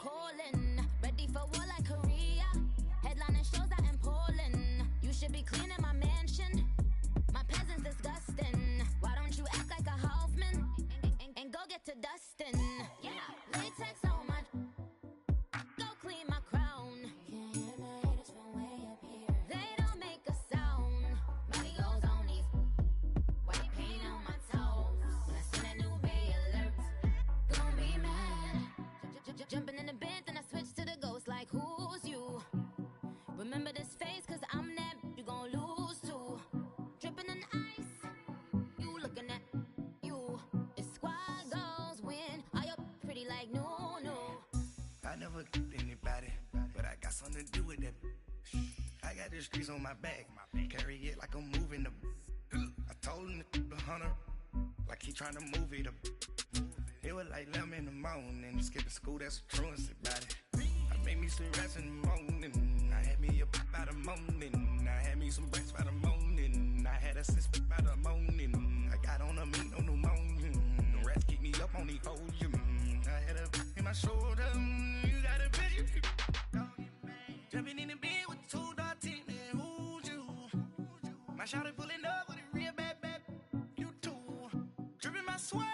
calling. Ready for war like Korea. Headlining shows out in Poland. You should be cleaning my mansion. My peasants disgusting. Why don't you act like a Hoffman and go get to dustin'? Yeah, latex on my. Go clean my crown. Can't hear my haters from way up here. They don't make a sound. Money goes on these. White paint on my toes. When I send a new Bay alert, gon' be mad. Jumping in the bed, then I switch to the ghost like who's you? Remember this face, cause I'm that you gon' lose too. Dripping in ice, you looking at you. It's squad goals win. Are you pretty like no? I never anybody, but I got something to do with that. I got the streets on my back, carry it like I'm moving the. I told him the hunter, like he trying to move it up. It was like 11 in the morning, skipping school, that's a truancy about it. I made me some rest in the morning, I had me a by the morning, I had me some breaks by the morning, I had a sis by the morning, I got on a meat on the morning, the rats keep me up on the podium, I had a in my shoulder, you got a bitch, jumping in the bed with 2 dark teeth, man, who's you? My shawty pulling up with a real bad, you too, dripping my swag.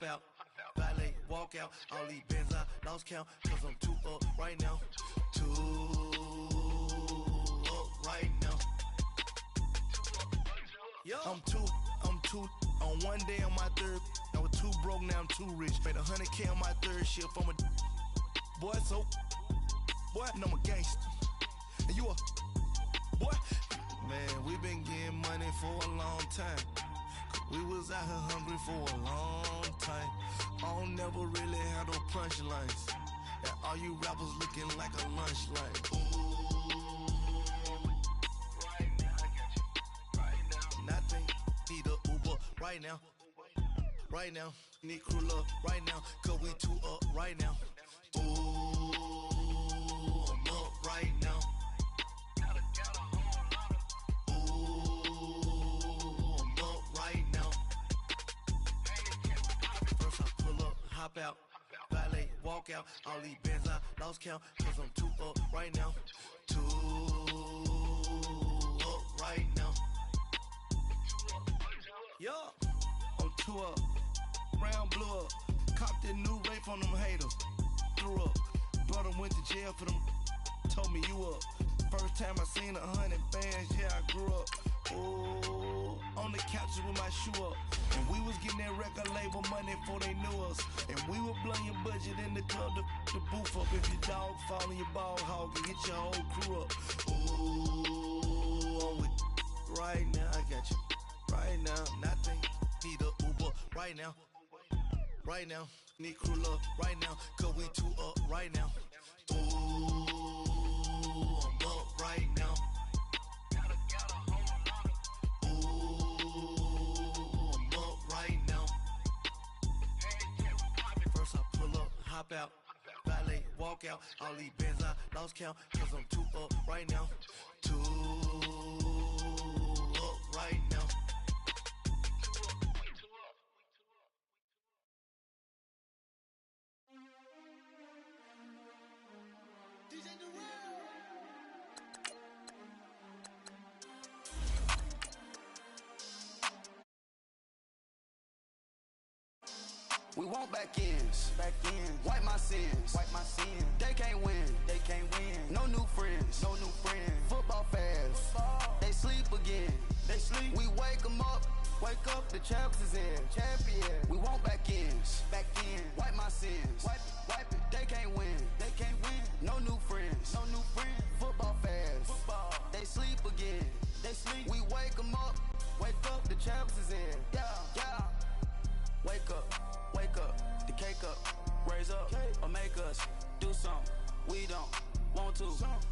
Out, valet, walk out, all these bands I lost count, cause I'm 2 up right now, 2 up right now. Yo. I'm two, on one day on my third, I was 2 broke, now I'm 2 rich, made 100K on my third shift, I'm a boy, so, boy, and I'm a gangster, and you a, boy, man, we been getting money for a long time. We was out here hungry for a long time. I don't never really have no punchlines. And all you rappers looking like a lunch line. Right now, I got you. Right now. Nothing. Need a Uber right now. Right now. Need crew love right now. Cause we 2 up right now. Ooh, I'm up right now. Hop out, valet, walk out, all these bands I lost count, cause I'm 2 up right now, 2 up right now. Yo, I'm 2 up, round blew up, copped that new rape on them haters, threw up, brother went to jail for them, told me you up, first time I seen 100 bands, yeah I grew up, oh, on the couches with my shoe up. And we was getting that record label money before they knew us. And we were blowing your budget in the club to boof up. If your dog fall in your ball hog and get your whole crew up. Ooh, I'm with right now, I got you. Right now, nothing. Need a Uber right now. Right now, need crew love right now. Cause we 2 up right now. Ooh, I'm up right now. Hop out, valet, walk out, all these bands I lost count, cause I'm 2 up right now, 2 up right now. We want back ends. Wipe my sins. They can't win. No new friends. Football fast. They sleep again. We wake them up. The champs is in. We want back ends. Wipe my sins. Wipe it. They can't win. No new friends. Football fast. They sleep again. We wake them up. The champs is in. Yeah. Wake up. The cake up. Raise up. Or make us do something we don't want to.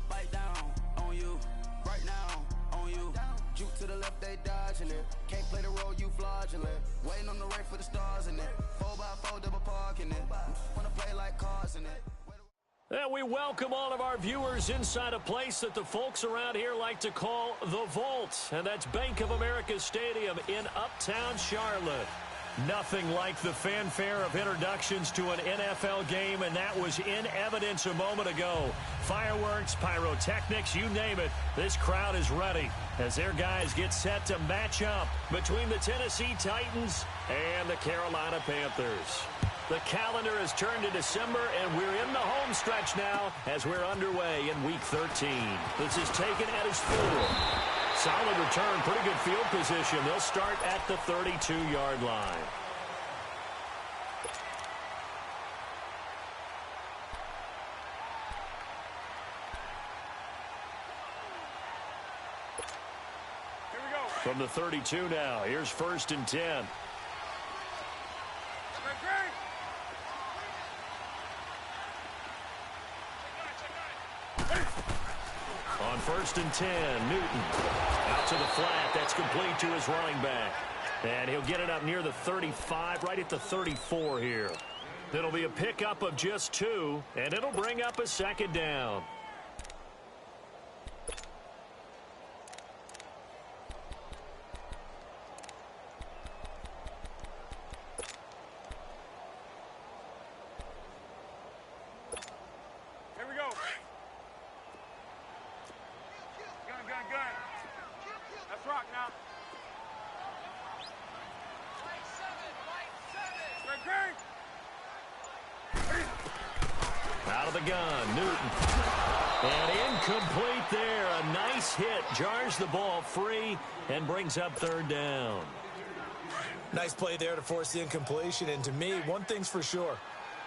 Bite down on you. Right now on you. Juke to the left, they dodging it. Can't play the role, you fraudulent. Waiting on the right for the stars in it. 4x4 double parking it. Wanna play like cars in it. And we welcome all of our viewers inside a place that the folks around here like to call the Vault. And that's Bank of America Stadium in Uptown Charlotte. Nothing like the fanfare of introductions to an NFL game, and that was in evidence a moment ago. Fireworks, pyrotechnics, you name it. This crowd is ready as their guys get set to match up between the Tennessee Titans and the Carolina Panthers. The calendar has turned to December, and we're in the home stretch now as we're underway in Week 13. This is taken at his full. Solid return, pretty good field position. They'll start at the 32-yard line. Here we go. From the 32 now, here's 1st and 10. On 1st and 10, Newton out to the flat. That's complete to his running back. And he'll get it up near the 35, right at the 34 here. It'll be a pickup of just 2, and it'll bring up a 2nd down. Here we go. Gun. Let's rock now. Out of the gun, Newton. And incomplete there. A nice hit. Jars the ball free and brings up 3rd down. Nice play there to force the incompletion. And to me, one thing's for sure.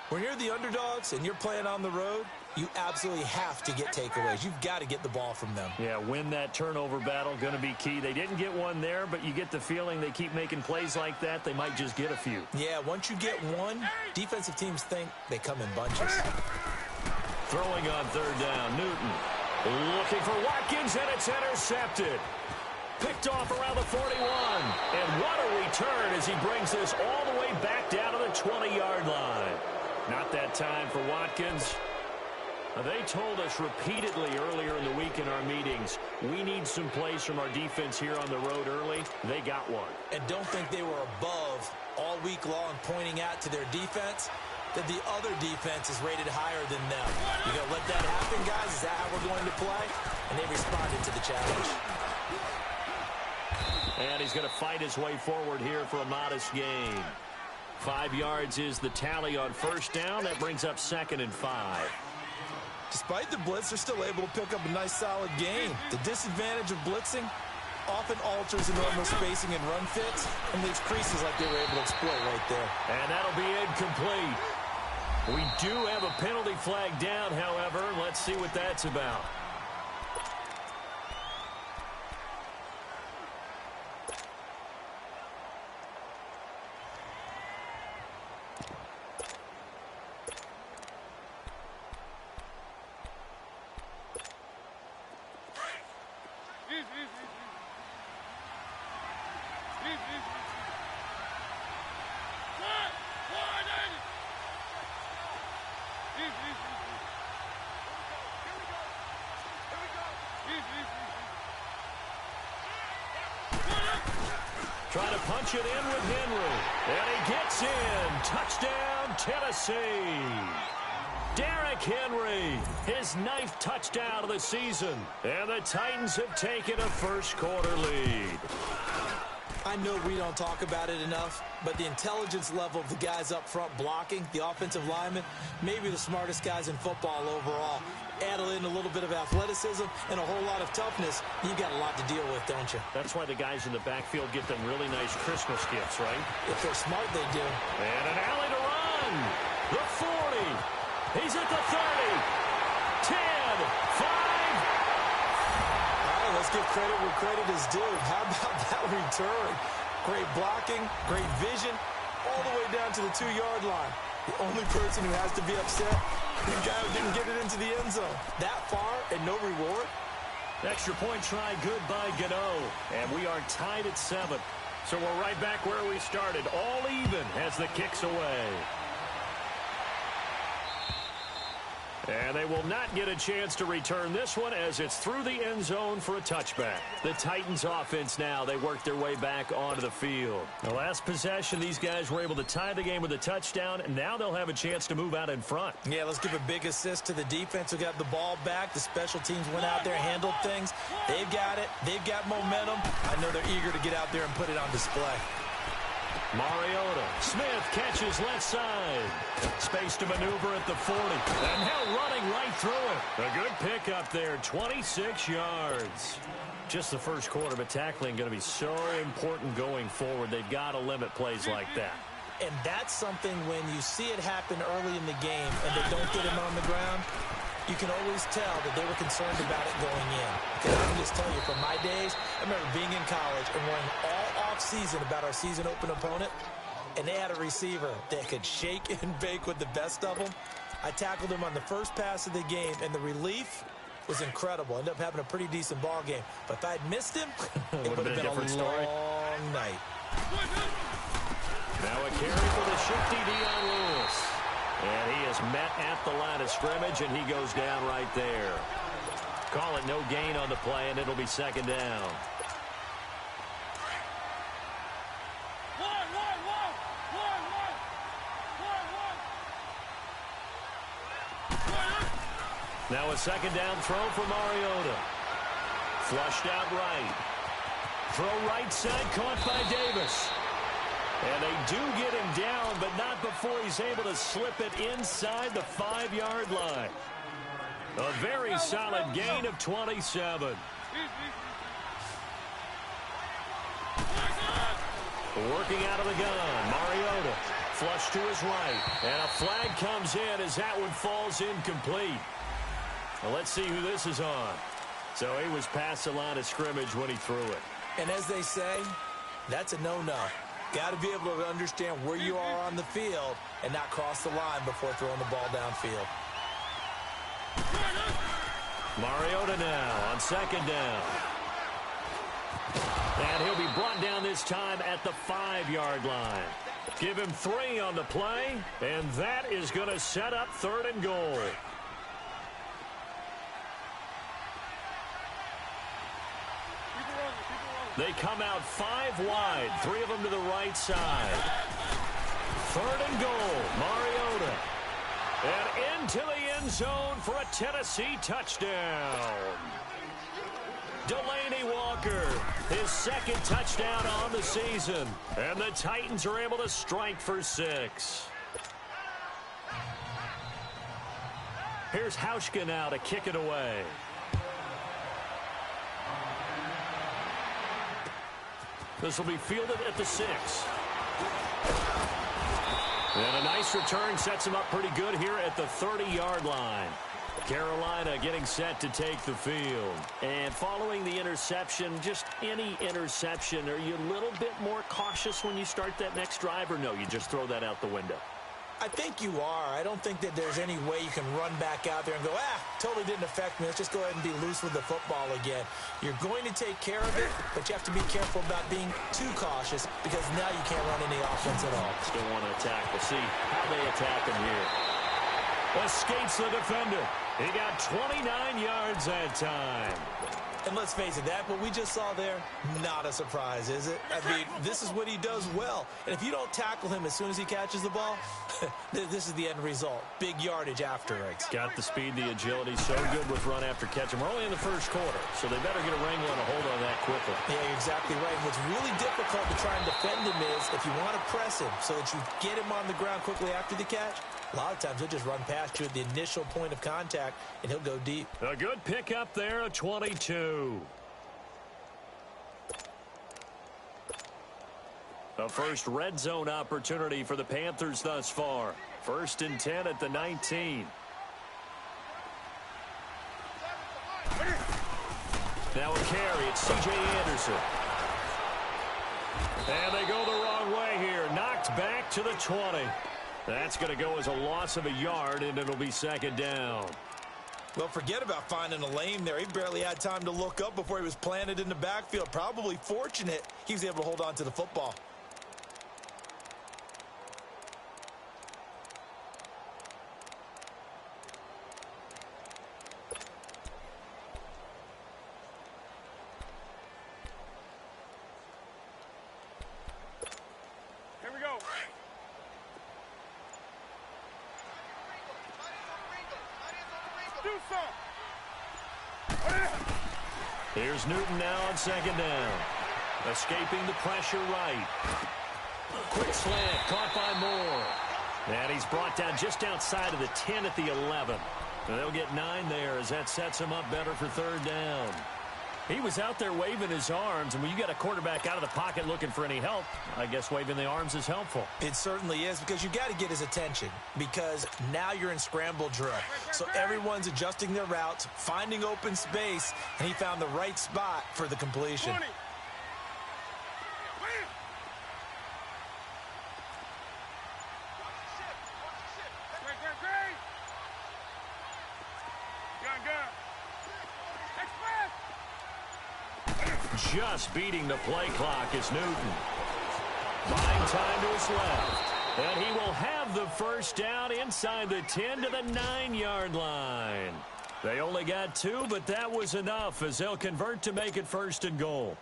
When you're the underdogs and you're playing on the road, you absolutely have to get takeaways. You've got to get the ball from them. Yeah, win that turnover battle, going to be key. They didn't get one there, but you get the feeling they keep making plays like that, they might just get a few. Yeah, once you get one, defensive teams think they come in bunches. Throwing on 3rd down, Newton. Looking for Watkins, and it's intercepted. Picked off around the 41. And what a return as he brings this all the way back down to the 20-yard line. Not that time for Watkins. They told us repeatedly earlier in the week in our meetings, we need some plays from our defense here on the road early. They got one. And don't think they were above all week long pointing out to their defense that the other defense is rated higher than them. You going to let that happen, guys? Is that how we're going to play? And they responded to the challenge. And he's going to fight his way forward here for a modest gain. 5 yards is the tally on 1st down. That brings up 2nd and 5. Despite the blitz, they're still able to pick up a nice solid gain. The disadvantage of blitzing often alters the normal spacing and run fits and leaves creases like they were able to exploit right there. And that'll be incomplete. We do have a penalty flag down, however. Let's see what that's about. Trying to punch it in with Henry. And he gets in. Touchdown, Tennessee. Derrick Henry, his 9th touchdown of the season. And the Titans have taken a first quarter lead. I know we don't talk about it enough, but the intelligence level of the guys up front blocking, the offensive linemen, maybe the smartest guys in football overall. Add in a little bit of athleticism and a whole lot of toughness, you've got a lot to deal with, don't you? That's why the guys in the backfield get them really nice Christmas gifts, right? If they're smart, they do. And an alley to run. The 40. He's at the 30. 10. 5. Let's give credit where credit is due. How about that return? Great blocking, great vision, all the way down to the 2-yard line. The only person who has to be upset, the guy who didn't get it into the end zone. That far and no reward. Extra point try good by Gano. And we are tied at 7. So we're right back where we started. All even as the kick's away. And they will not get a chance to return this one as it's through the end zone for a touchback. The Titans offense now, they work their way back onto the field. The last possession, these guys were able to tie the game with a touchdown, and now they'll have a chance to move out in front. Yeah, let's give a big assist to the defense who got the ball back. The special teams went out there, handled things. They've got it. They've got momentum. I know they're eager to get out there and put it on display. Mariota. Smith catches left side. Space to maneuver at the 40. And now running right through it. A good pickup there, 26 yards. Just the first quarter, but tackling going to be so important going forward. They've got to limit plays like that. And that's something when you see it happen early in the game and they don't get him on the ground, you can always tell that they were concerned about it going in. Because I can just tell you, from my days, I remember being in college and worrying all off-season about our season-open opponent, and they had a receiver that could shake and bake with the best of them. I tackled him on the first pass of the game, and the relief was incredible. Ended up having a pretty decent ball game. But if I'd missed him, it would have been a long night. Now a carry for the shifty Dion Lewis. And he is met at the line of scrimmage, and he goes down right there. Call it no gain on the play, and it'll be second down. Now a second down throw for Mariota. Flushed out right. Throw right side, caught by Davis. And they do get him down, but not before he's able to slip it inside the 5-yard line. A very solid gain of 27. Working out of the gun, Mariota. Flush to his right. And a flag comes in as that one falls incomplete. Well, let's see who this is on. So he was past the line of scrimmage when he threw it. And as they say, that's a no-no. Got to be able to understand where you are on the field and not cross the line before throwing the ball downfield. Mariota now on second down. And he'll be brought down this time at the 5-yard line. Give him 3 on the play, and that is going to set up 3rd and goal. They come out 5 wide, 3 of them to the right side. 3rd and goal, Mariota. And into the end zone for a Tennessee touchdown. Delaney Walker, his 2nd touchdown on the season. And the Titans are able to strike for 6. Here's Hauschka now to kick it away. This will be fielded at the 6. And a nice return sets him up pretty good here at the 30-yard line. Carolina getting set to take the field. And following the interception, just any interception, are you a little bit more cautious when you start that next drive, or no, you just throw that out the window? I think you are. I don't think that there's any way you can run back out there and go, totally didn't affect me. Let's just go ahead and be loose with the football again. You're going to take care of it, but you have to be careful about being too cautious because now you can't run any offense at all. Still want to attack. We'll see how they attack him here. Escapes the defender. He got 29 yards that time. And let's face it, that what we just saw there, not a surprise, is it? I mean, this is what he does well. And if you don't tackle him as soon as he catches the ball, this is the end result. Big yardage afterwards. Got the speed, the agility, so good with run after catch. And we're only in the first quarter, so they better get a wrangle and a hold on that quickly. Yeah, you're exactly right. And what's really difficult to try and defend him is if you want to press him so that you get him on the ground quickly after the catch, a lot of times he'll just run past you at the initial point of contact, and he'll go deep. A good pick up there, a 22. A first red zone opportunity for the Panthers thus far. 1st and 10 at the 19. Now a carry. It's C.J. Anderson. And they go the wrong way here. Knocked back to the 20. That's going to go as a loss of a yard, and it'll be 2nd down. Well, forget about finding a lane there. He barely had time to look up before he was planted in the backfield. Probably fortunate he was able to hold on to the football. Here we go. Do something. Here's Newton now on 2nd down. Escaping the pressure right. Quick slant, caught by Moore. And he's brought down just outside of the 10 at the 11. And they'll get 9 there as that sets him up better for 3rd down. He was out there waving his arms, and when you got a quarterback out of the pocket looking for any help, I guess waving the arms is helpful. It certainly is, because you got to get his attention, because now you're in scramble drill. So everyone's adjusting their routes, finding open space, and he found the right spot for the completion. 20. Just beating the play clock is Newton. Buying time to his left. And he will have the 1st down inside the 10 to the 9-yard line. They only got 2, but that was enough as they'll convert to make it 1st and goal.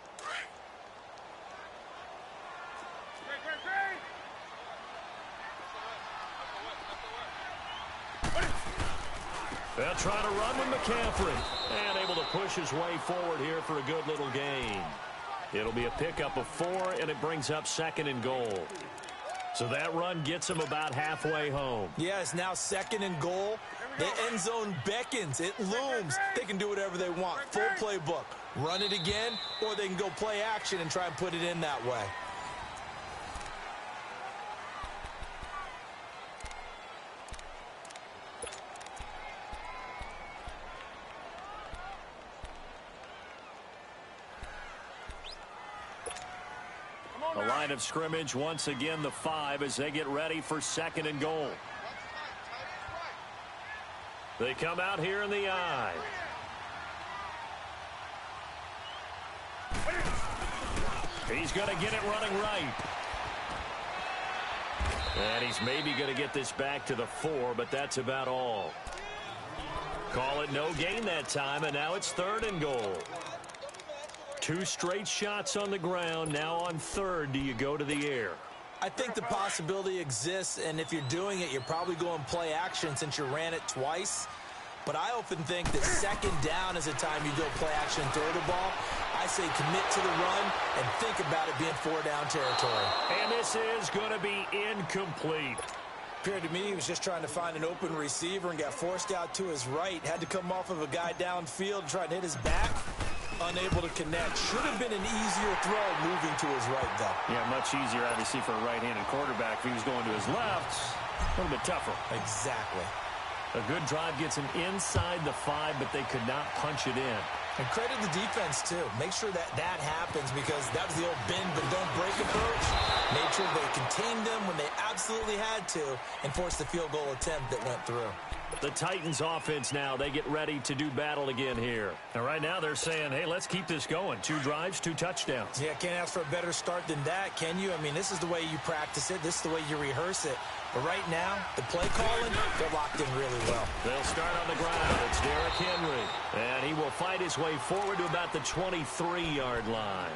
They'll try to run with McCaffrey. And able to push his way forward here for a good little gain. It'll be a pickup of 4, and it brings up 2nd and goal. So that run gets him about halfway home. Yeah, it's now 2nd and goal. The end zone beckons. It looms. They can do whatever they want. Full playbook. Run it again, or they can go play action and try and put it in that way. The line of scrimmage, once again, the 5 as they get ready for 2nd and goal. They come out here in the I. He's going to get it running right. And he's maybe going to get this back to the 4, but that's about all. Call it no gain that time, and now it's 3rd and goal. 2 straight shots on the ground. Now on 3rd, do you go to the air? I think the possibility exists, and if you're doing it, you're probably going play action since you ran it twice. But I often think that 2nd down is a time you go play action and throw the ball. I say commit to the run and think about it being 4-down territory. And this is going to be incomplete. Appeared to me he was just trying to find an open receiver and got forced out to his right. Had to come off of a guy downfield and try and hit his back. Unable to connect. Should have been an easier throw moving to his right, though. Yeah, much easier, obviously, for a right-handed quarterback. If he was going to his left, a little bit tougher. Exactly. A good drive gets him inside the 5, but they could not punch it in. And credit the defense, too. Make sure that that happens, because that was the old bend but don't break approach. Made sure they contained them when they absolutely had to and forced the field goal attempt that went through. The Titans offense now, they get ready to do battle again here. And right now they're saying, hey, let's keep this going. 2 drives, 2 touchdowns. Yeah, can't ask for a better start than that, can you? I mean, this is the way you practice it. This is the way you rehearse it. But right now, the play calling, they're locked in really well. They'll start on the ground. It's Derrick Henry. And he will fight his way forward to about the 23-yard line.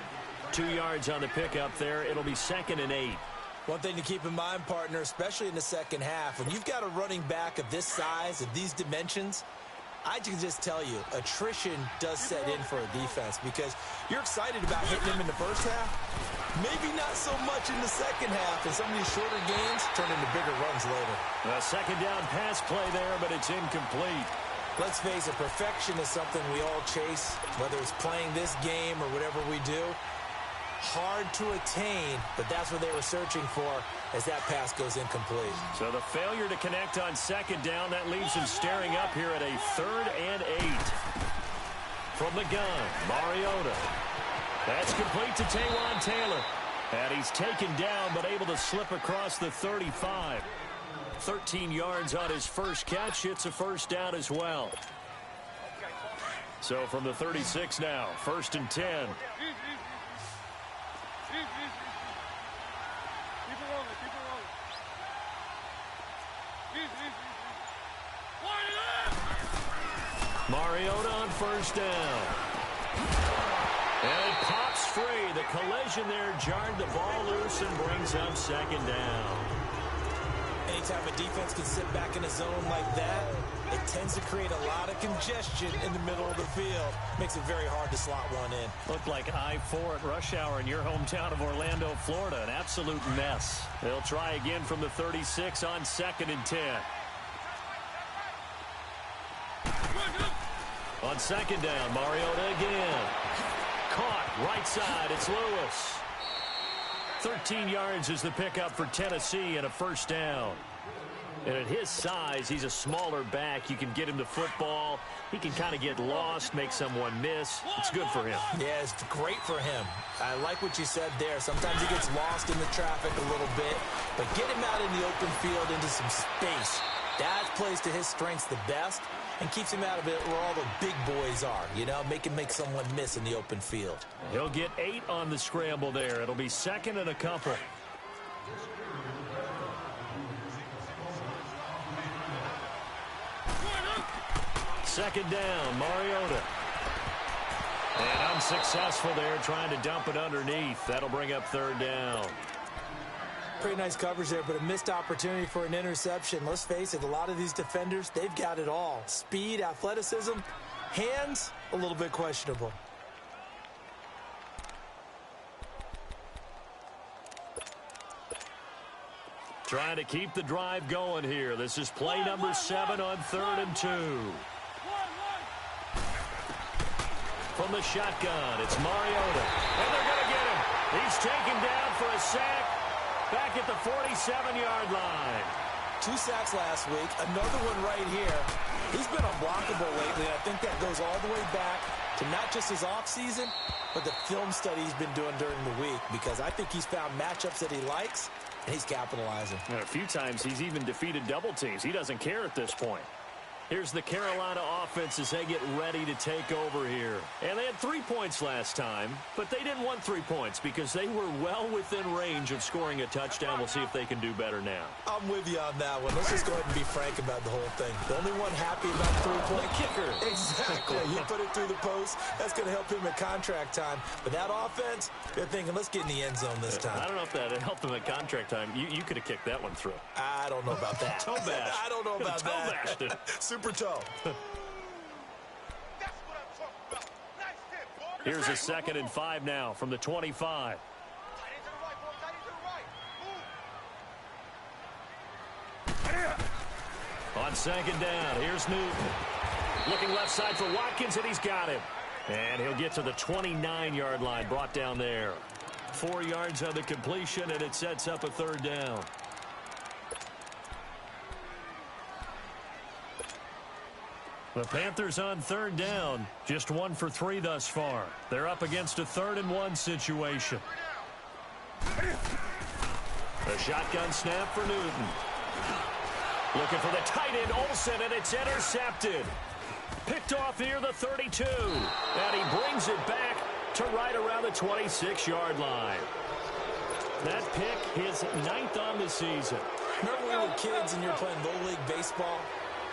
2 yards on the pickup there. It'll be 2nd and 8. One thing to keep in mind, partner, especially in the second half, when you've got a running back of this size, of these dimensions, I can just tell you, attrition does set in for a defense because you're excited about hitting him in the first half. Maybe not so much in the second half, and some of these shorter gains turn into bigger runs later. A second down pass play there, but it's incomplete. Let's face it, perfection is something we all chase, whether it's playing this game or whatever we do. Hard to attain, but that's what they were searching for as that pass goes incomplete. So the failure to connect on second down, that leaves him staring up here at a 3rd and 8. From the gun, Mariota. That's complete to Taywan Taylor. And he's taken down, but able to slip across the 35. 13 yards on his first catch. It's a first down as well. So from the 36 now, 1st and 10. Mariota on 1st down. And it pops free. The collision there jarred the ball loose and brings up 2nd down. Anytime a defense can sit back in a zone like that, it tends to create a lot of congestion in the middle of the field. Makes it very hard to slot one in. Looked like I-4 at rush hour in your hometown of Orlando, Florida. An absolute mess. They'll try again from the 36 on 2nd and 10. On 2nd down, Mariota again. Caught, right side, it's Lewis. 13 yards is the pickup for Tennessee and a first down. And at his size, he's a smaller back. You can get him the football. He can kind of get lost, make someone miss. It's good for him. Yeah, it's great for him. I like what you said there. Sometimes he gets lost in the traffic a little bit, but get him out in the open field into some space. That plays to his strengths the best and keeps him out of it where all the big boys are, you know, make someone miss in the open field. He'll get 8 on the scramble there. It'll be 2nd and a couple. Second down, Mariota. And unsuccessful there, trying to dump it underneath. That'll bring up 3rd down. Pretty nice coverage there, but a missed opportunity for an interception. Let's face it, a lot of these defenders, they've got it all. Speed, athleticism, hands, a little bit questionable. Trying to keep the drive going here. This is play number 7 on 3rd and 2. From the shotgun, it's Mariota. And they're going to get him. He's taken down for a sack back at the 47-yard line. 2 sacks last week, another one right here. He's been unblockable lately. I think that goes all the way back to not just his offseason, but the film study he's been doing during the week, because I think he's found matchups that he likes, and he's capitalizing. And a few times he's even defeated double teams. He doesn't care at this point. Here's the Carolina offense as they get ready to take over here. And they had 3 points last time, but they didn't want 3 points because they were well within range of scoring a touchdown. We'll see if they can do better now. I'm with you on that one. Let's just go ahead and be frank about the whole thing. The only one happy about 3-point kicker. Exactly. You put it through the post. That's going to help him at contract time. But that offense, they're thinking, let's get in the end zone this time. I don't know if that helped them at contract time. You could have kicked that one through. I don't know about that. Toe bash. I don't know about Toe that. bashed it. Super toe. Here's a 2nd and 5 now from the 25. On 2nd down, here's Newton. Looking left side for Watkins, and he's got him. And he'll get to the 29-yard line, brought down there. 4 yards on the completion, and it sets up a 3rd down. The Panthers on 3rd down, just 1 for 3 thus far. They're up against a 3rd and 1 situation. The shotgun snap for Newton. Looking for the tight end, Olsen, and it's intercepted. Picked off near the 32. And he brings it back to right around the 26-yard line. That pick, his 9th on the season. Remember when we were kids and you were playing Little League Baseball,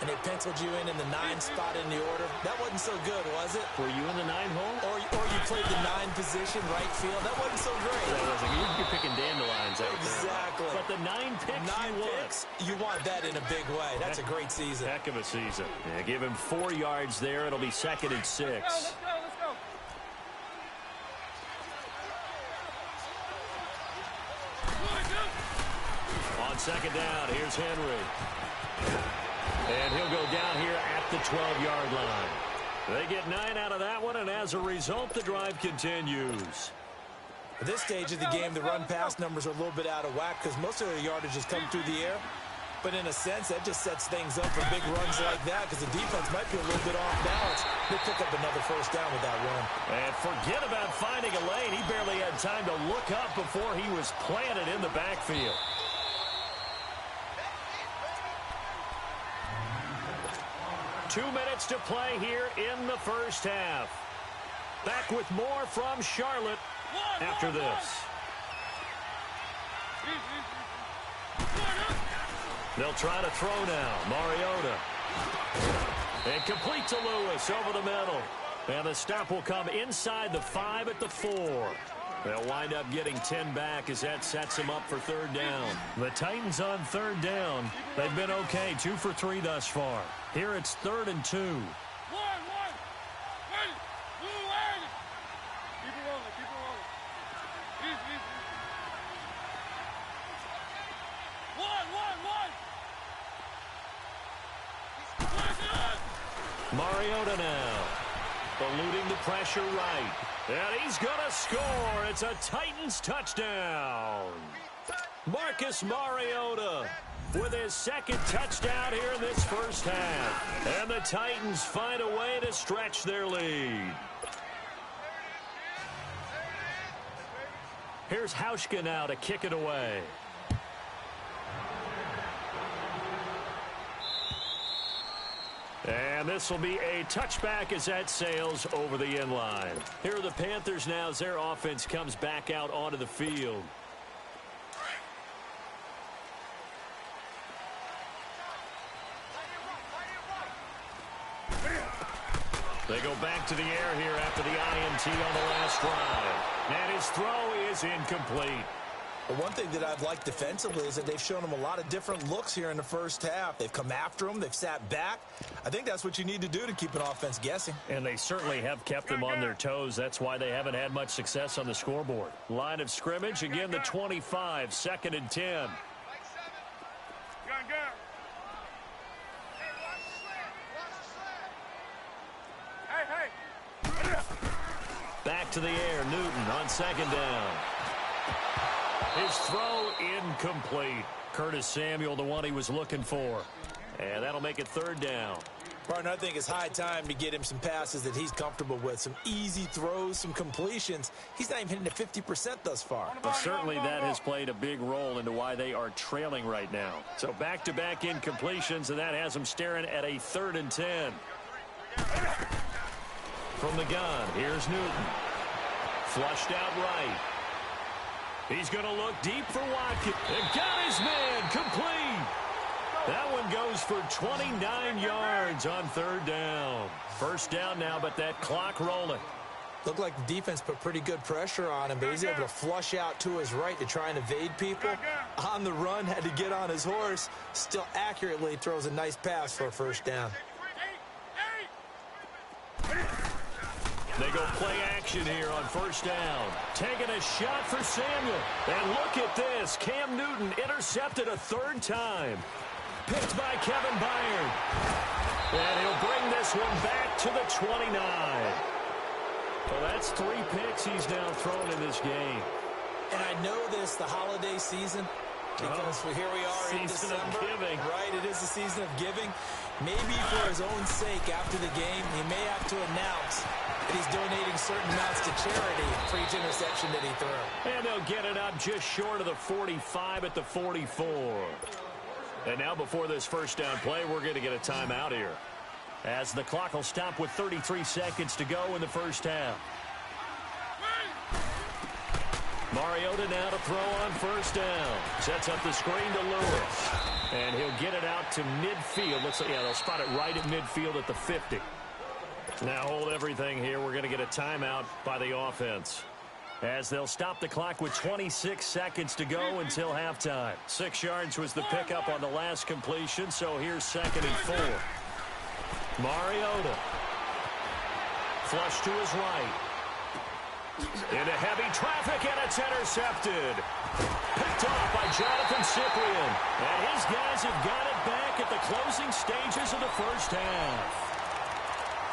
and they penciled you in the 9 spot in the order? That wasn't so good, was it? Were you in the 9 hole? Or you played the 9 position, right field. That wasn't so great. You'd be picking dandelions out there. Exactly. But the 9 picks 9 picks, you want that in a big way. That's a great season. Heck of a season. Yeah, give him 4 yards there. It'll be 2nd and 6. Let's go. On 2nd down, here's Henry. And he'll go down here at the 12-yard line. They get 9 out of that one, and as a result, the drive continues. At this stage of the game, the run-pass numbers are a little bit out of whack because most of their yardage has come through the air. But in a sense, that just sets things up for big runs like that because the defense might be a little bit off balance. They pick up another 1st down with that run. And forget about finding a lane. He barely had time to look up before he was planted in the backfield. Two minutes to play here in the first half. Back with more from Charlotte after this. They'll try to throw now. Mariota. And complete to Lewis over the middle. And the stop will come inside the 5 at the 4. They'll wind up getting 10 back as that sets them up for 3rd down. The Titans on 3rd down. They've been okay, 2 for 3 thus far. Here it's 3rd and 2. One. Ready. Blue line. Keep it rolling. Easy. One. Mariota now. Eluding the pressure right. And he's going to score. It's a Titans touchdown. Marcus Mariota with his 2nd touchdown here in this first half. And the Titans find a way to stretch their lead. Here's Hauschka now to kick it away. And this will be a touchback as that sails over the end line. Here are the Panthers now as their offense comes back out onto the field. They go back to the air here after the INT on the last drive. And his throw is incomplete. But one thing that I've liked defensively is that they've shown him a lot of different looks here in the first half. They've come after him. They've sat back. I think that's what you need to do to keep an offense guessing. And they certainly have kept them on their toes. That's why they haven't had much success on the scoreboard. Line of scrimmage, again, the 25, 2nd and 10. Back to the air, Newton on 2nd down. His throw incomplete. Curtis Samuel, the one he was looking for. And that'll make it 3rd down. Barton, I think it's high time to get him some passes that he's comfortable with. Some easy throws, some completions. He's not even hitting the 50% thus far. Well, certainly that has played a big role into why they are trailing right now. So back-to-back incompletions, and that has them staring at a 3rd and 10. From the gun, here's Newton. Flushed out right. He's going to look deep for Watkins. And got his man complete. That one goes for 29 yards on 3rd down. 1st down now, but that clock rolling. Looked like the defense put pretty good pressure on him, but he's able to flush out to his right to try and evade people. On the run, had to get on his horse. Still accurately throws a nice pass for a 1st down. They go play action here on 1st down. Taking a shot for Samuel. And look at this. Cam Newton intercepted a 3rd time. Picked by Kevin Byard. And he'll bring this one back to the 29. Well, that's 3 picks he's now thrown in this game. And I know this, the holiday season, because here we are in December. Season of giving. Right, it is the season of giving. Maybe for his own sake after the game, he may have to announce that he's donating certain amounts to charity for each interception that he threw. And they'll get it up just short of the 45 at the 44. And now before this first down play, we're going to get a timeout here, as the clock will stop with 33 seconds to go in the first half. Mariota now to throw on first down. Sets up the screen to Lewis. And he'll get it out to midfield. Looks like, yeah, they'll spot it right at midfield at the 50. Now hold everything here. We're going to get a timeout by the offense, as they'll stop the clock with 26 seconds to go until halftime. 6 yards was the pickup on the last completion, so here's 2nd and 4. Mariota. Flush to his right. Into heavy traffic, and it's intercepted. Picked off by Jonathan Cyprien. And his guys have got it back at the closing stages of the first half.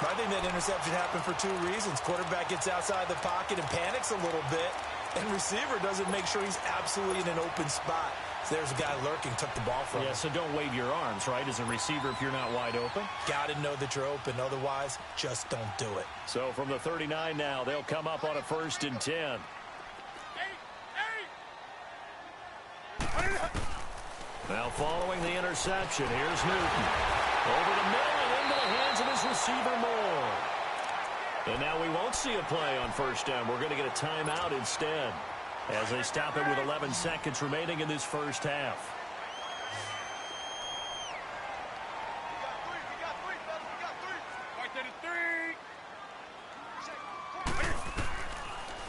I think that interception happened for 2 reasons. Quarterback gets outside the pocket and panics a little bit, and receiver doesn't make sure he's absolutely in an open spot. So there's a guy lurking, took the ball from him. Yeah, so don't wave your arms, right, as a receiver if you're not wide open. Got to know that you're open. Otherwise, just don't do it. So from the 39 now, they'll come up on a 1st and 10. Now following the interception, here's Newton. Over the middle and into the hands of his receiver Moore. And now we won't see a play on first down. We're going to get a timeout instead, as they stop it with 11 seconds remaining in this first half.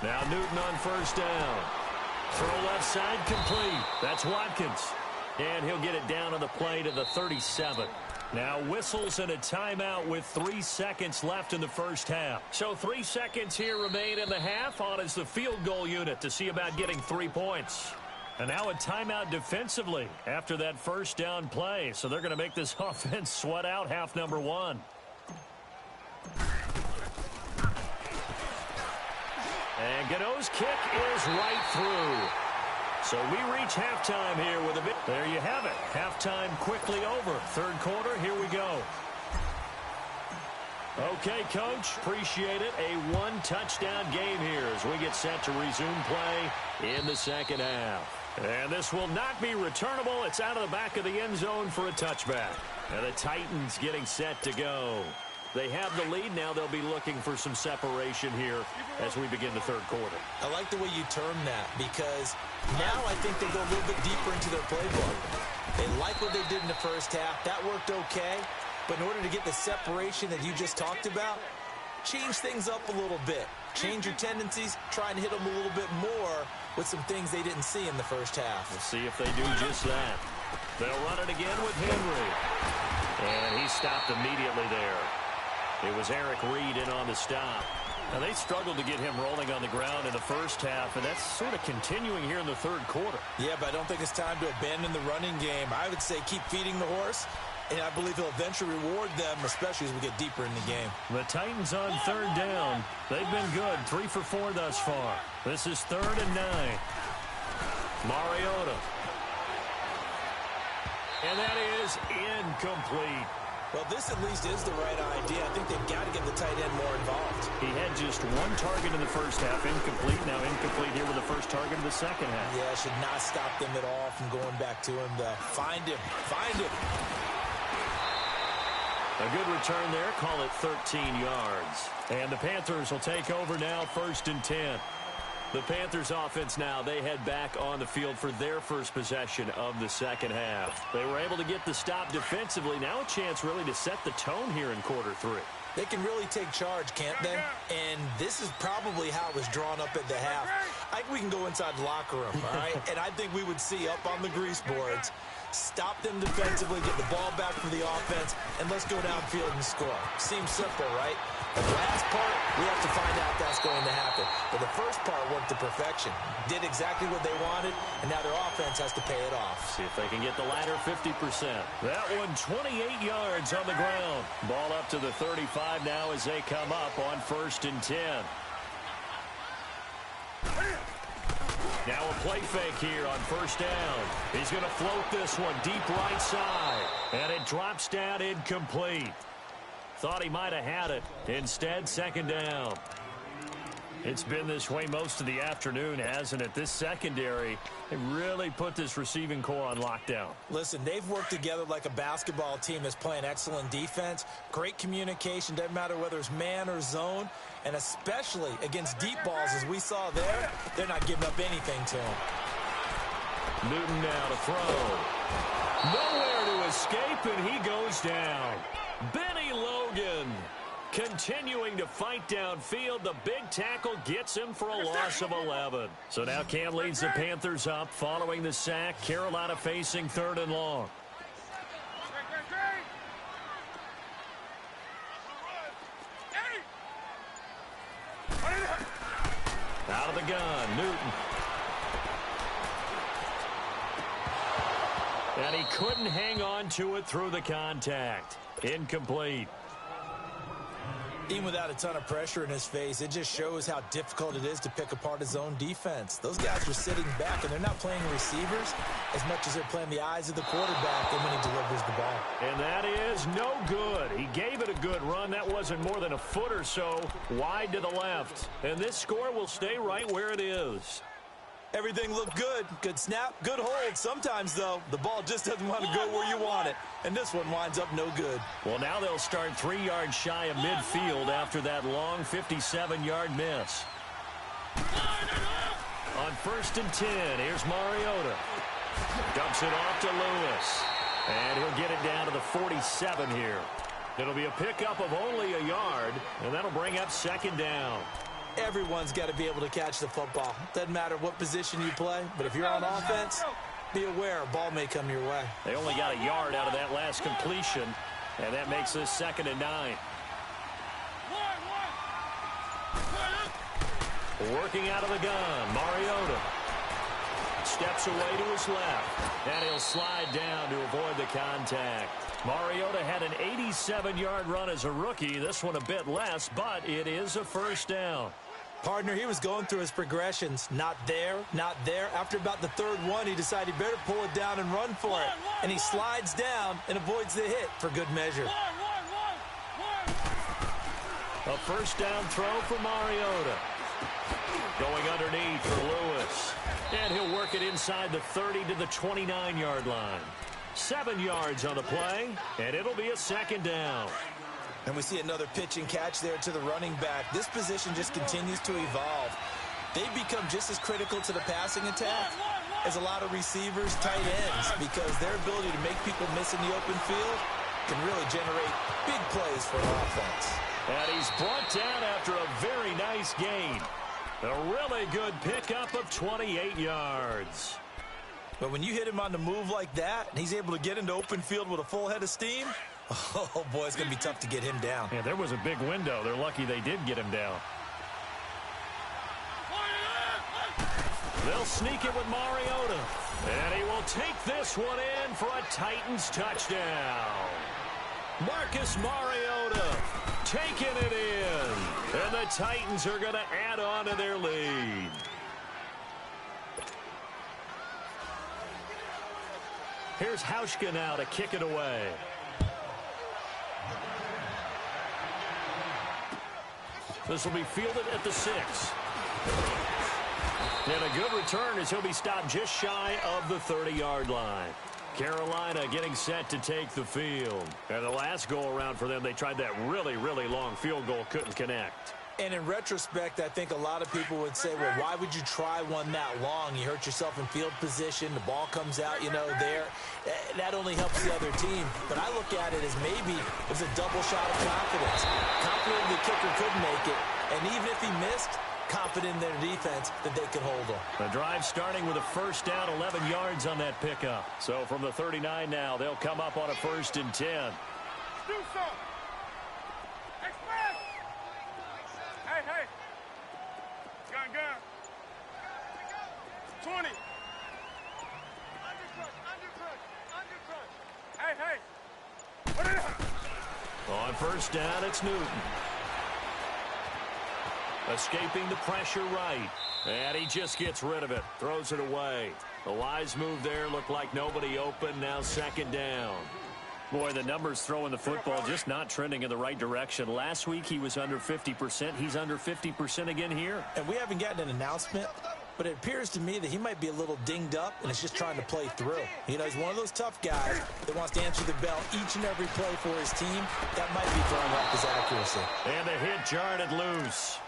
Now Newton on first down. Throw left side complete. That's Watkins. And he'll get it down on the play to the 37. Now whistles and a timeout with 3 seconds left in the first half. So 3 seconds here remain in the half. On is the field goal unit to see about getting 3 points. And now a timeout defensively after that first down play. So they're going to make this offense sweat out half number 1. And Gano's kick is right through. So we reach halftime here with a bit. There you have it. Halftime quickly over. 3rd quarter, here we go. Okay, Coach, appreciate it. A 1-touchdown game here as we get set to resume play in the 2nd half. And this will not be returnable. It's out of the back of the end zone for a touchback. And the Titans getting set to go. They have the lead. Now they'll be looking for some separation here as we begin the 3rd quarter. I like the way you term that, because now I think they go a little bit deeper into their playbook. They like what they did in the first half. That worked okay. But in order to get the separation that you just talked about, change things up a little bit. Change your tendencies. Try and hit them a little bit more with some things they didn't see in the first half. We'll see if they do just that. They'll run it again with Henry. And he stopped immediately there. It was Eric Reed in on the stop. Now, they struggled to get him rolling on the ground in the first half, and that's sort of continuing here in the 3rd quarter. Yeah, but I don't think it's time to abandon the running game. I would say keep feeding the horse, and I believe he'll eventually reward them, especially as we get deeper in the game. The Titans on 3rd down. They've been good, 3 for 4 thus far. This is 3rd and 9. Mariota. And that is incomplete. Well, this at least is the right idea. I think they've got to get the tight end more involved. He had just 1 target in the first half, incomplete. Now incomplete here with the first target in the second half. Yeah, should not stop them at all from going back to him, though. Find him. Find him. A good return there. Call it 13 yards. And the Panthers will take over now, 1st and 10. The Panthers offense now, they head back on the field for their first possession of the second half. They were able to get the stop defensively. Now a chance really to set the tone here in quarter 3. They can really take charge, can't they? And this is probably how it was drawn up at the half. I think we can go inside the locker room, all right? And I think we would see up on the grease boards, stop them defensively, get the ball back for the offense, and let's go downfield and score. Seems simple, right? The last part, we have to find out that's going to happen. But the first part worked to perfection. Did exactly what they wanted, and now their offense has to pay it off. See if they can get the latter 50%. That one 28 yards on the ground. Ball up to the 35 now as they come up on 1st and 10. Now a play fake here on first down. He's going to float this one deep right side. And it drops down incomplete. Thought he might have had it. Instead, second down. It's been this way most of the afternoon, hasn't it? This secondary, they really put this receiving core on lockdown. Listen, they've worked together like a basketball team that's playing excellent defense. Great communication, doesn't matter whether it's man or zone. And especially against deep balls, as we saw there, they're not giving up anything to him. Newton now to throw. Nowhere to escape, and he goes down. Benny Logan continuing to fight downfield. The big tackle gets him for a loss of 11. So now Cam leads the Panthers up following the sack. Carolina facing 3rd and long. Out of the gun, Newton. And he couldn't hang on to it through the contact. Incomplete. Even without a ton of pressure in his face, it just shows how difficult it is to pick apart his own defense. Those guys are sitting back, and they're not playing receivers as much as they're playing the eyes of the quarterback and when he delivers the ball. And that is no good. He gave it a good run. That wasn't more than a foot or so wide to the left. And this score will stay right where it is. Everything looked good. Good snap, good hold. Sometimes, though, the ball just doesn't want to go where you want it. And this one winds up no good. Well, now they'll start 3 yards shy of midfield after that long 57-yard miss. On 1st and 10, here's Mariota. Dumps it off to Lewis. And he'll get it down to the 47 here. It'll be a pickup of only a yard, and that'll bring up 2nd down. Everyone's got to be able to catch the football. Doesn't matter what position you play, but if you're on offense, be aware a ball may come your way. They only got a yard out of that last completion, and that makes this 2nd and 9. Working out of the gun, Mariota steps away to his left, and he'll slide down to avoid the contact. Mariota had an 87-yard run as a rookie. This one a bit less, but it is a 1st down. Partner, he was going through his progressions. Not there, not there. After about the 3rd one, he decided he better pull it down and run for it. And he slides down and avoids the hit for good measure. A 1st down throw for Mariota. Going underneath for Lewis. And he'll work it inside the 30 to the 29-yard line. 7 yards on the play, and it'll be a 2nd down. And we see another pitch and catch there to the running back. This position just continues to evolve. They've become just as critical to the passing attack as a lot of receivers, tight ends, because their ability to make people miss in the open field can really generate big plays for an offense. And he's brought down after a very nice gain. A really good pickup of 28 yards. But when you hit him on the move like that, and he's able to get into open field with a full head of steam, oh, boy, it's going to be tough to get him down. Yeah, there was a big window. They're lucky they did get him down. They'll sneak it with Mariota. And he will take this one in for a Titans touchdown. Marcus Mariota taking it in. And the Titans are going to add on to their lead. Here's Hauschka now to kick it away. This will be fielded at the 6. And a good return as he'll be stopped just shy of the 30-yard line. Carolina getting set to take the field. And the last go-around for them, they tried that really, really long field goal, couldn't connect. And in retrospect, I think a lot of people would say, well, why would you try one that long? You hurt yourself in field position. The ball comes out, there. That only helps the other team. But I look at it as maybe it was a double shot of confidence. Confident the kicker could make it. And even if he missed, confident in their defense that they could hold him. The drive starting with a 1st down, 11 yards on that pickup. So from the 39 now, they'll come up on a 1st and 10. Do something. Express. Hey. Gun. 20. Undercut. Hey. Put it up. On 1st down, it's Newton. Escaping the pressure right. And he just gets rid of it. Throws it away. A wise move there. Looked like nobody open. Now second down. Boy, the numbers throwing the football just not trending in the right direction. Last week he was under 50%. He's under 50% again here. And we haven't gotten an announcement, but it appears to me that he might be a little dinged up and is just trying to play through. You know, he's one of those tough guys that wants to answer the bell each and every play for his team. That might be throwing off his accuracy. And the hit jarred it loose.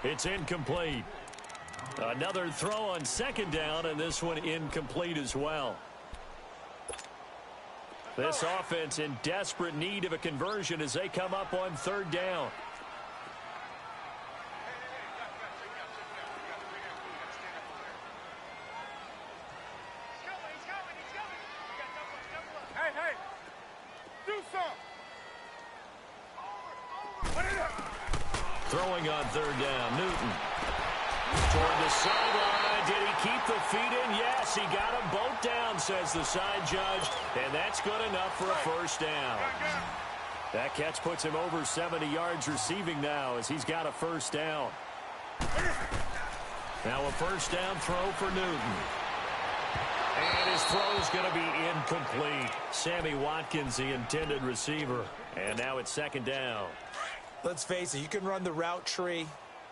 It's incomplete. Another throw on second down, and this one incomplete as well. This offense in desperate need of a conversion as they come up on third down. Hey, do something. Throwing on third down, Newton. Toward the sideline. Did he keep the feet in? Yes, he got them both down, says the side judge. And that's good enough for a first down. That catch puts him over 70 yards receiving now as he's got a first down. Now a first down throw for Newton. And his throw's going to be incomplete. Sammy Watkins, the intended receiver. And now it's second down. Let's face it, you can run the route tree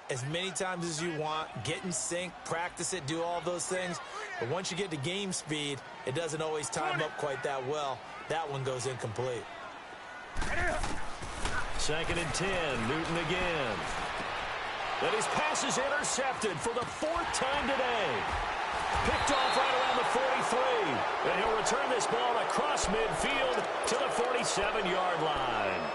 as many times as you want, get in sync, practice it, do all those things. But once you get to game speed, it doesn't always time up quite that well. That one goes incomplete. Second and 10, Newton again. But his pass is intercepted for the fourth time today. Picked off right around the 43. And he'll return this ball across midfield to the 47-yard line.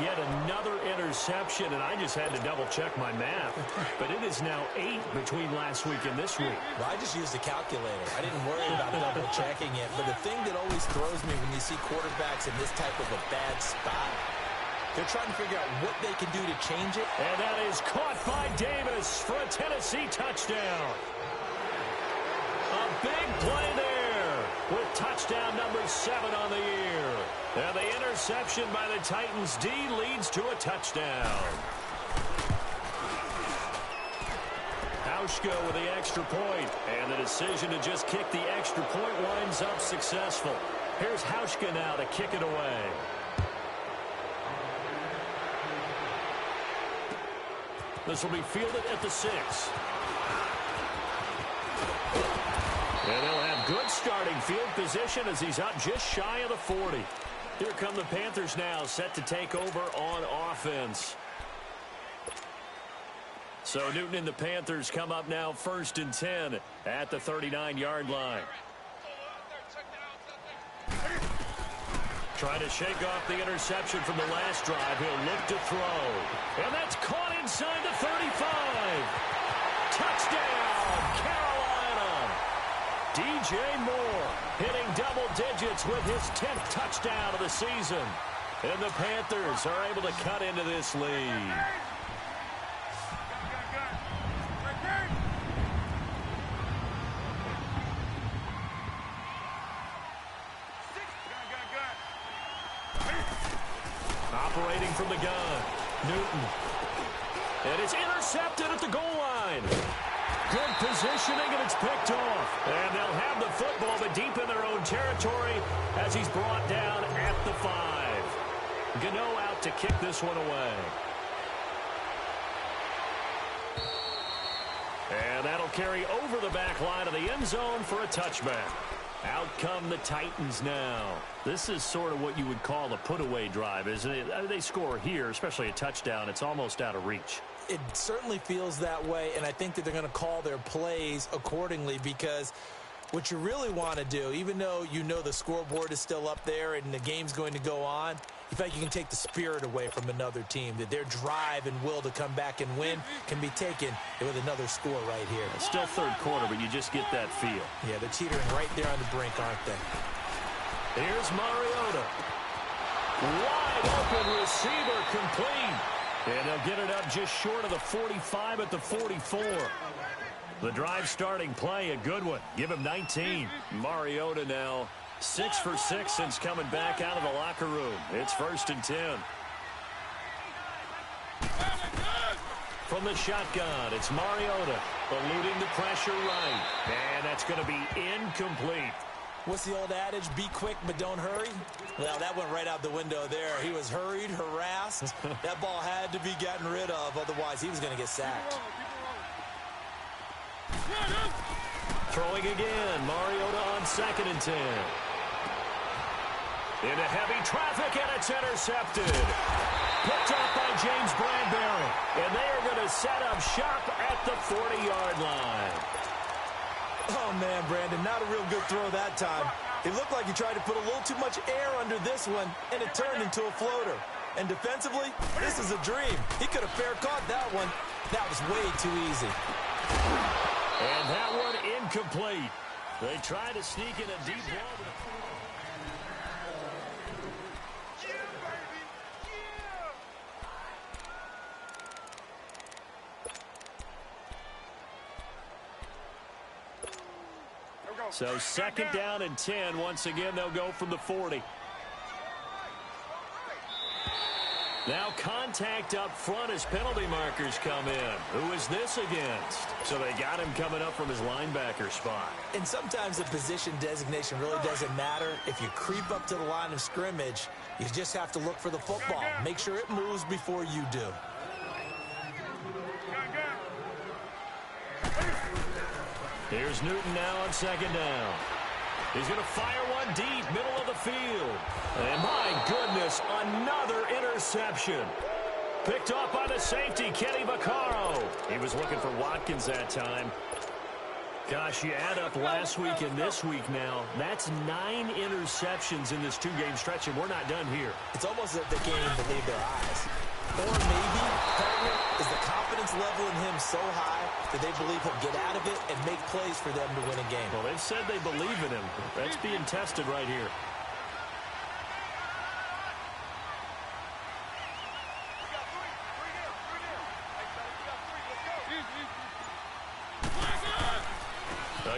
Yet another interception, and I just had to double-check my math. But it is now 8 between last week and this week. Well, I just used a calculator. I didn't worry about double-checking it. But the thing that always throws me when you see quarterbacks in this type of a bad spot, they're trying to figure out what they can do to change it. And that is caught by Davis for a Tennessee touchdown. A big play there with touchdown number 7 on the year. And the interception by the Titans D leads to a touchdown. Hauschka with the extra point, and the decision to just kick the extra point winds up successful. Here's Hauschka now to kick it away. This will be fielded at the 6. And they'll have good starting field position as he's up just shy of the 40. Here come the Panthers now, set to take over on offense. So Newton and the Panthers come up now first and 10 at the 39-yard line. Trying to shake off the interception from the last drive. He'll look to throw. And that's caught inside the 35. Touchdown, Carolina. DJ Moore hitting double digits with his 10th touchdown of the season. And the Panthers are able to cut into this lead. Operating from the gun, Newton. And it's intercepted at the goal line. Good positioning, and it's picked off. And they'll have the football, but deep in their own territory as he's brought down at the 5. Gano out to kick this one away. And that'll carry over the back line of the end zone for a touchback. Out come the Titans now. This is sort of what you would call a put-away drive, isn't it? They score here, especially a touchdown. It's almost out of reach. It certainly feels that way, and I think that they're going to call their plays accordingly because what you really want to do, even though you know the scoreboard is still up there and the game's going to go on, you feel like you can take the spirit away from another team, that their drive and will to come back and win can be taken with another score right here. It's still third quarter, but you just get that feel. Yeah, they're teetering right there on the brink, aren't they? Here's Mariota. Wide open receiver, complete. And they'll get it up just short of the 45 at the 44. The drive starting play, a good one. Give him 19. Mariota now 6 for 6 since coming back out of the locker room. It's first and 10. from the shotgun. It's Mariota eluding the pressure right. And that's going to be incomplete. What's the old adage? Be quick, but don't hurry? Well, that went right out the window there. He was hurried, harassed. That ball had to be gotten rid of. Otherwise, he was going to get sacked. Throwing again. Mariota on 2nd and 10. Into heavy traffic, and it's intercepted. Picked up by James Bradbury. And they are going to set up shop at the 40-yard line. Oh, man, Brandon, not a real good throw that time. It looked like he tried to put a little too much air under this one, and it turned into a floater. And defensively, this is a dream. He could have fair caught that one. That was way too easy. And that one incomplete. They try to sneak in a deep ball. So 2nd down and 10. Once again, they'll go from the 40. Now contact up front as penalty markers come in. Who is this against? So they got him coming up from his linebacker spot. And sometimes the position designation really doesn't matter. If you creep up to the line of scrimmage, you just have to look for the football. Make sure it moves before you do. Here's Newton now on 2nd down. He's going to fire one deep, middle of the field. And my goodness, another interception. Picked off by the safety, Kenny Vaccaro. He was looking for Watkins that time. Gosh, you add up last week and this week now, that's 9 interceptions in this 2-game stretch, and we're not done here. It's almost as if they can't even believe their eyes. Or maybe, partner, is the confidence level in him so high that they believe he'll get out of it and make plays for them to win a game. Well, they've said they believe in him. That's being tested right here.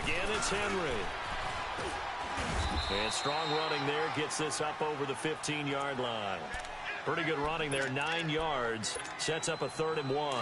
Again, it's Henry. And strong running there gets this up over the 15-yard line. Pretty good running there, 9 yards. Sets up a 3rd and 1.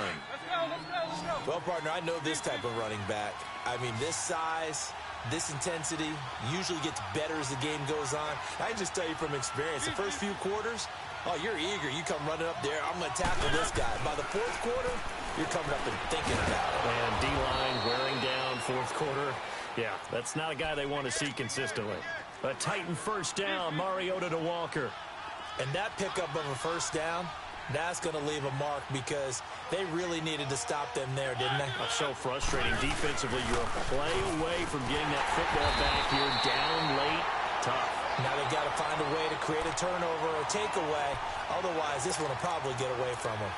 Well, partner, I know this type of running back. I mean, this size, this intensity usually gets better as the game goes on. I can just tell you from experience, the first few quarters, oh, you're eager. You come running up there, I'm going to tackle this guy. By the 4th quarter, you're coming up and thinking about it. And D-line wearing down 4th quarter. Yeah, that's not a guy they want to see consistently. A Titan 1st down, Mariota to Walker. And that pickup of a 1st down, that's going to leave a mark because they really needed to stop them there, didn't they? So frustrating. Defensively, you're a play away from getting that football back here. Down late, tough. Now they've got to find a way to create a turnover or takeaway. Otherwise, this one will probably get away from them.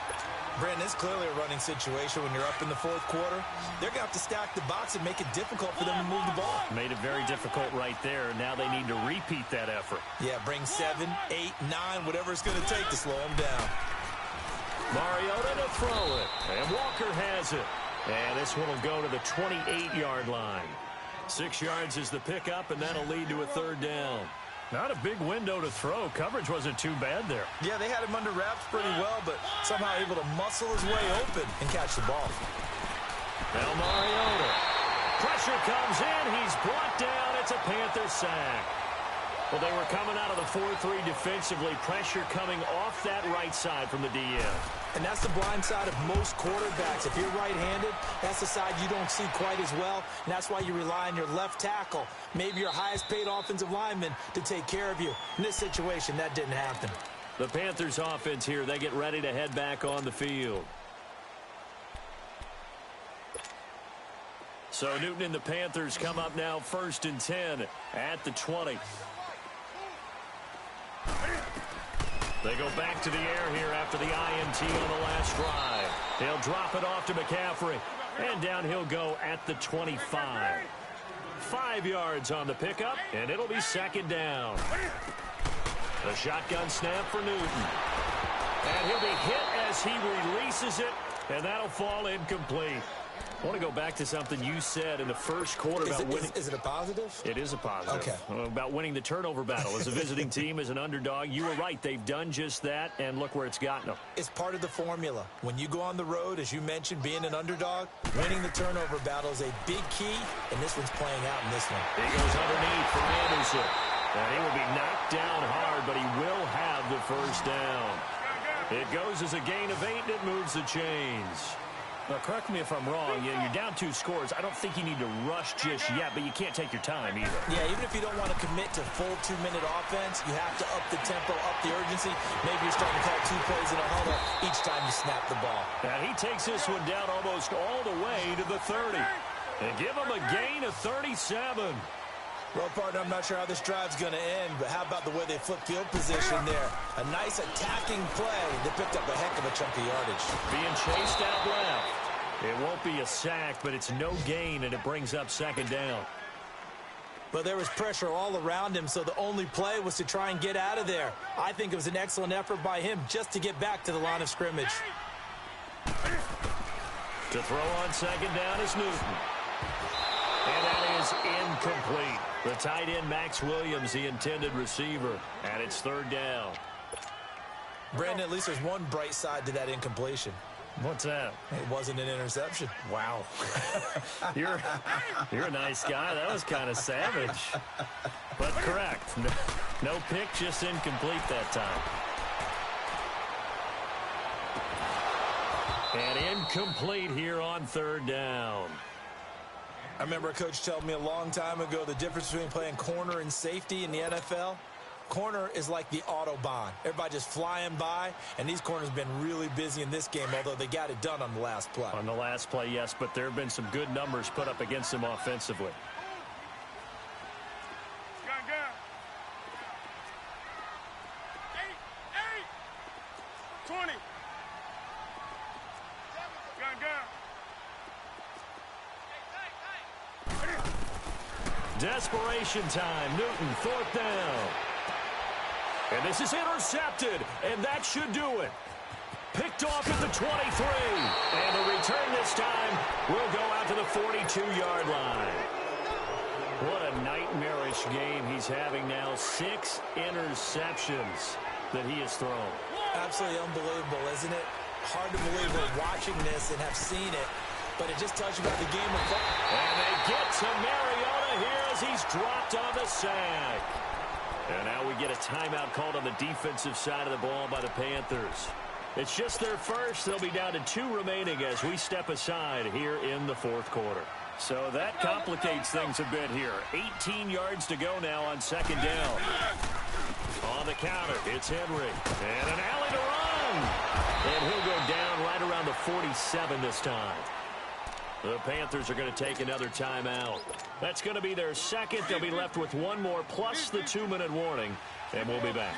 Brandon, it's clearly a running situation when you're up in the 4th quarter. They're going to have to stack the box and make it difficult for them to move the ball. Made it very difficult right there. Now they need to repeat that effort. Yeah, bring 7, 8, 9, whatever it's going to take to slow them down. Mariota to throw it. And Walker has it. And this one will go to the 28-yard line. 6 yards is the pickup, and that'll lead to a 3rd down. Not a big window to throw. Coverage wasn't too bad there. Yeah, they had him under wraps pretty well, but somehow able to muscle his way open and catch the ball. Now Mariota. Pressure comes in. He's brought down. It's a Panther sack. Well, they were coming out of the 4-3 defensively. Pressure coming off that right side from the DN. And that's the blind side of most quarterbacks. If you're right-handed, that's the side you don't see quite as well. And that's why you rely on your left tackle, maybe your highest-paid offensive lineman, to take care of you. In this situation, that didn't happen. The Panthers offense here, they get ready to head back on the field. So Newton and the Panthers come up now 1st and 10 at the 20. They go back to the air here after the INT on the last drive. They'll drop it off to McCaffrey. And down he'll go at the 25. 5 yards on the pickup, and it'll be 2nd down. The shotgun snap for Newton. And he'll be hit as he releases it, and that'll fall incomplete. I want to go back to something you said in the first quarter about winning. Is it a positive? It is a positive. Okay. About winning the turnover battle. As a visiting team, as an underdog, you were right. They've done just that, and look where it's gotten them. It's part of the formula. When you go on the road, as you mentioned, being an underdog, winning the turnover battle is a big key, and this one's playing out in this one. He goes underneath for Anderson. And he will be knocked down hard, but he will have the first down. It goes as a gain of 8, and it moves the chains. Now, correct me if I'm wrong. You're down 2 scores. I don't think you need to rush just yet, but you can't take your time either. Yeah, even if you don't want to commit to full 2-minute offense, you have to up the tempo, up the urgency. Maybe you're starting to call 2 plays in a huddle each time you snap the ball. And he takes this one down almost all the way to the 30. And give him a gain of 37. Well, partner, I'm not sure how this drive's going to end, but how about the way they flip field position there? A nice attacking play. They picked up a heck of a chunk of yardage. Being chased out left. It won't be a sack, but it's no gain, and it brings up second down. But there was pressure all around him, so the only play was to try and get out of there. I think it was an excellent effort by him just to get back to the line of scrimmage. To throw on second down is Newton. And that is incomplete. The tight end, Max Williams, the intended receiver. And it's third down. Brandon, at least there's one bright side to that incompletion. What's that? It wasn't an interception. Wow. You're a nice guy. That was kind of savage. But correct. No pick, just incomplete that time. And incomplete here on third down. I remember a coach telling me a long time ago the difference between playing corner and safety in the NFL. Corner is like the Autobahn. Everybody just flying by, and these corners have been really busy in this game, although they got it done on the last play. On the last play, yes, but there have been some good numbers put up against them offensively. Desperation time. Newton, fourth down. And this is intercepted, and that should do it. Picked off at the 23. And the return this time will go out to the 42-yard line. What a nightmarish game he's having now. 6 interceptions that he has thrown. Absolutely unbelievable, isn't it? Hard to believe we're watching this and have seen it, but it just tells you about the game of football. And they get to Mariota here as he's dropped on the sack. And now we get a timeout called on the defensive side of the ball by the Panthers. It's just their first. They'll be down to 2 remaining as we step aside here in the fourth quarter. So that complicates things a bit here. 18 yards to go now on second down. On the counter, it's Henry. And an alley to run. And he'll go down right around the 47 this time. The Panthers are going to take another timeout. That's going to be their second. They'll be left with 1 more plus the 2-minute warning. And we'll be back.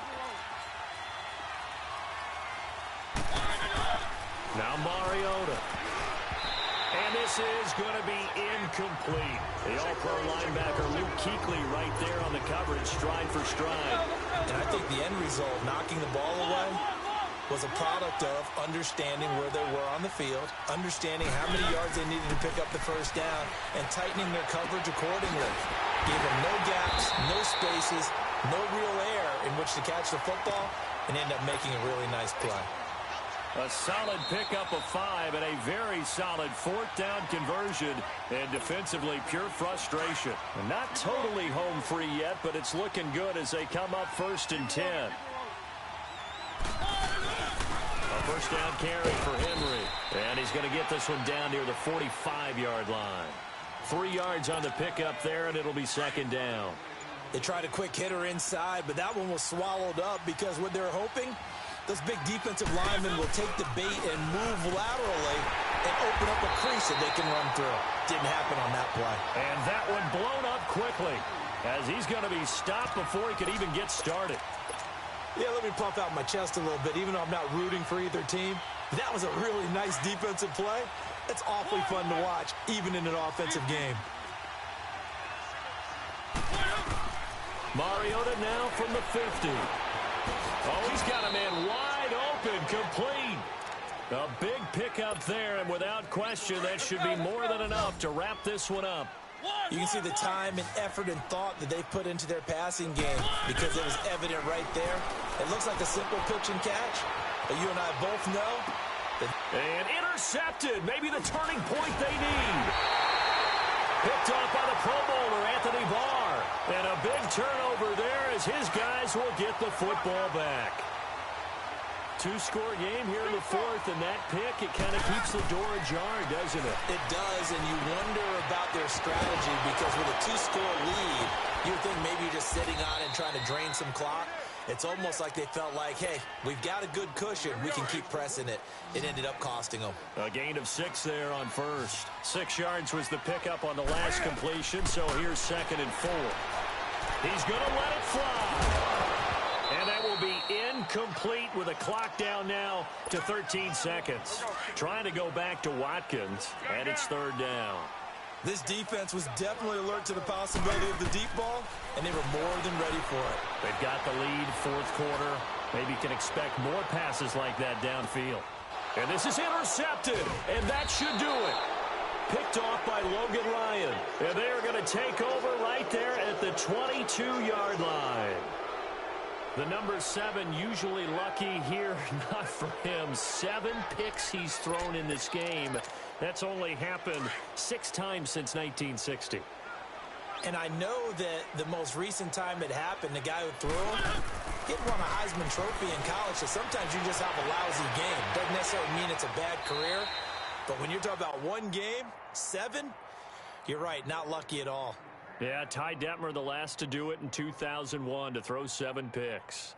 Now Mariota. And this is going to be incomplete. The all-pro linebacker Luke Kuechly right there on the coverage, stride for stride. And I think the end result, knocking the ball away, was a product of understanding where they were on the field, understanding how many yards they needed to pick up the first down, and tightening their coverage accordingly. Gave them no gaps, no spaces, no real air in which to catch the football, and end up making a really nice play. A solid pickup of 5 and a very solid fourth down conversion, and defensively pure frustration. And not totally home free yet, but it's looking good as they come up 1st and 10. A first down carry for Henry. And he's going to get this one down near the 45-yard line. 3 yards on the pickup there, and it'll be second down. They tried a quick hitter inside, but that one was swallowed up because what they're hoping, those big defensive linemen will take the bait and move laterally and open up a crease that they can run through. Didn't happen on that play. And that one blown up quickly as he's going to be stopped before he could even get started. Yeah, let me puff out my chest a little bit, even though I'm not rooting for either team. That was a really nice defensive play. It's awfully fun to watch, even in an offensive game. Mariota now from the 50. Oh, he's got a man wide open, complete. A big pickup there, and without question, that should be more than enough to wrap this one up. You can see the time and effort and thought that they put into their passing game because it was evident right there. It looks like a simple pitch and catch, but you and I both know that... And intercepted, maybe the turning point they need. Picked off by the Pro Bowler, Anthony Barr. And a big turnover there as his guys will get the football back. Two-score game here in the fourth, and that pick, it kind of keeps the door ajar, doesn't it? It does, and you wonder about their strategy because with a two-score lead, you would think maybe you're just sitting on it and trying to drain some clock. It's almost like they felt like, hey, we've got a good cushion. We can keep pressing it. It ended up costing them. A gain of 6 there on first. 6 yards was the pickup on the last completion, so here's 2nd and 4. He's going to let it fly. And that will be incomplete with a clock down now to 13 seconds. Trying to go back to Watkins, and it's 3rd down. This defense was definitely alert to the possibility of the deep ball, and they were more than ready for it. They've got the lead, 4th quarter. Maybe can expect more passes like that downfield. And this is intercepted, and that should do it. Picked off by Logan Ryan. And they are going to take over right there at the 22-yard line. The number 7 usually lucky here, not for him. 7 picks he's thrown in this game. That's only happened 6 times since 1960. And I know that the most recent time it happened, the guy who threw him, he had won a Heisman Trophy in college, so sometimes you just have a lousy game. Doesn't necessarily mean it's a bad career, but when you're talking about one game, 7, you're right, not lucky at all. Yeah, Ty Detmer, the last to do it in 2001, to throw 7 picks.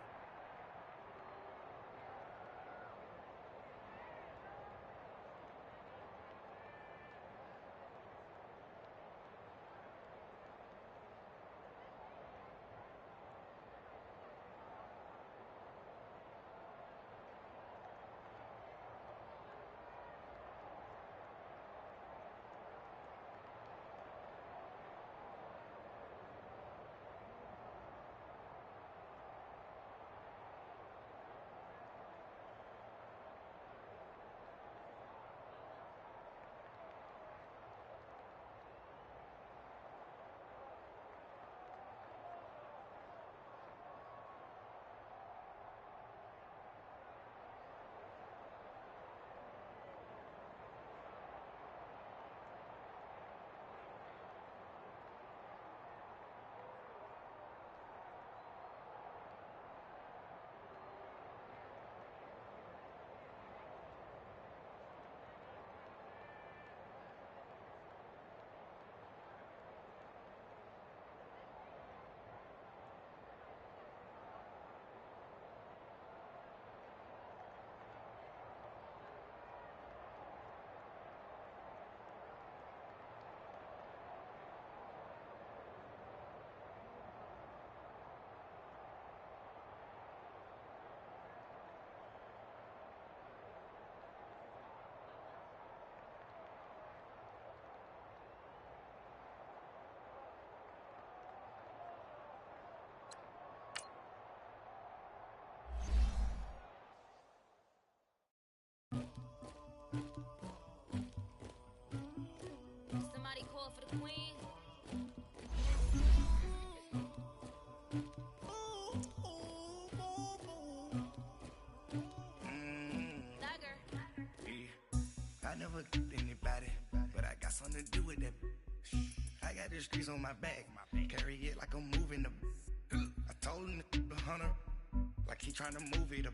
Somebody call for the queen. I never anybody, but I got something to do with that. I got the streets on my back, carry it like I'm moving the. I told him the hunter, like he trying to move it up.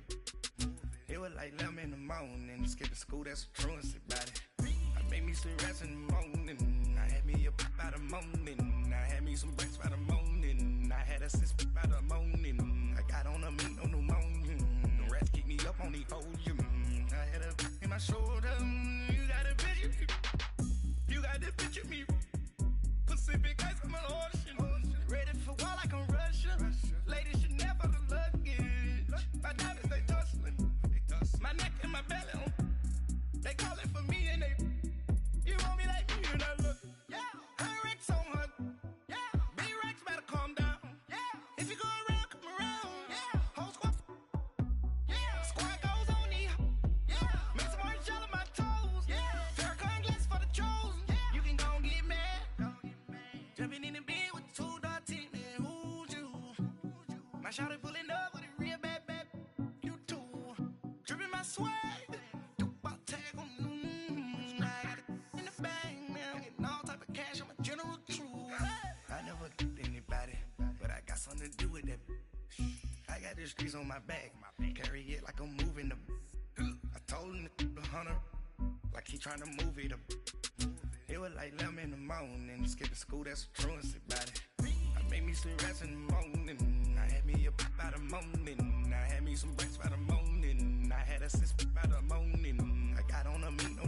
It was like 11 in the morning, skipping school, that's a truancy about it. I made me some rest in the morning, I had me a pop by the morning, I had me some breaks by the morning, I had a sis by the morning, I got on a meat on the morning, the rats keep me up on the podium, I had a in my shoulder, you got a picture, you got the picture me, Pacific ice on my ocean, ready for war like I'm Russian, ladies should never the luggage, my diamonds they tussling, my neck and my belly, they calling for me and they, you want me like me and I look, yeah, her Rex on her, yeah, B-Rex better calm down, yeah, if you go around My shawty pulling up with a real bad, bad. You too. Dripping my swag. Do about tag on. I got it in the bag, man. Getting all type of cash. I'm a general true. I never get anybody, but I got something to do with that. I got the streets on my back. Carry it like I'm moving the. I told him the hunter, like he trying to move it up. It was like 11 in the morning. Skipping school, that's a truancy about it. I made me some rest in the morning. I had me up by the morning. I had me some breaks by the morning. I had a sis by the morning. I got on a meat, no